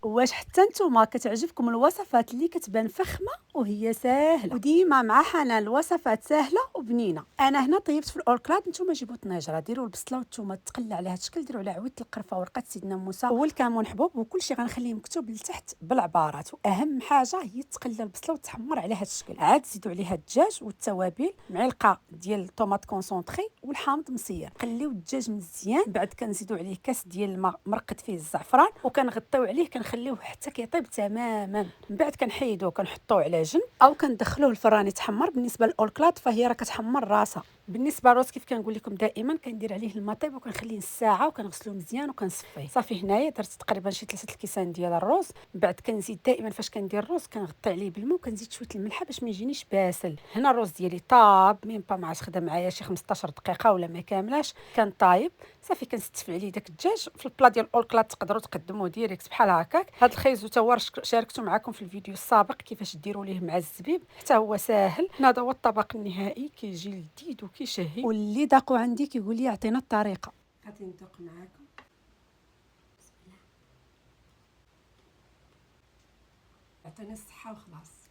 واش حتى نتوما كتعجبكم الوصفات اللي كتبان فخمه وهي ساهله، وديما مع حنان الوصفات ساهله وبنينه. انا هنا طيبت في الاوركلاد، نتوما جيبوا طناجره ديروا البصله والثومه تقلى على هذا الشكل، ديروا على عود القرفه ورقه سيدنا موسى والكمون حبوب، وكلشي غنخليه مكتوب لتحت بالعبارات. واهم حاجه هي تقلى البصله وتحمر على هذا الشكل. عاد زيدوا عليها الدجاج والتوابل، معلقه ديال الطوماط كونسونطري والحامض مسير. قليو الدجاج مزيان، بعد كنزيدوا عليه كاس ديال الماء مرقد فيه الزعفران، وكنغطيو عليه كنخليوه حتى كيطيب تماما. من بعد كنحيدوه كنحطوه على جنب او كندخلوه الفران يتحمر. بالنسبه للاوركلاد فهي راه كتحمر راسها. بالنسبه للروز كيف كنقول لكم دائما كندير عليه الماء طيب وكنخليه نص ساعه وكنغسلوه مزيان وكنصفيه. صافي هنايا درت تقريبا شي 3 الكيسان ديال الروز. من بعد كنزيد دائما فاش كندير الروز كنغطي عليه بالماء وكنزيد شويه الملحه باش ما يجينيش باسل. هنا الروز ديالي طاب ميم با، ما عادش خدا معايا شي 15 دقيقه ولا ما كاملاش، كان طايب. صافي كنستف عليه داك الدجاج في البلا ديال الاوركلاد. تقدروا تقدموه ديريكت بحال هكاك. هذا الخيزو تا هو شاركته معكم في الفيديو السابق كيفاش ديروا ليه مع الزبيب، حتى هو ساهل. هذا هو الطبق النهائي، كيجي لذيذ وكيشهي. واللي ذاقوا عندي كيقول لي عطينا الطريقه. غادي ندوق معكم. بسم الله. عطينا الصحه وخلاص.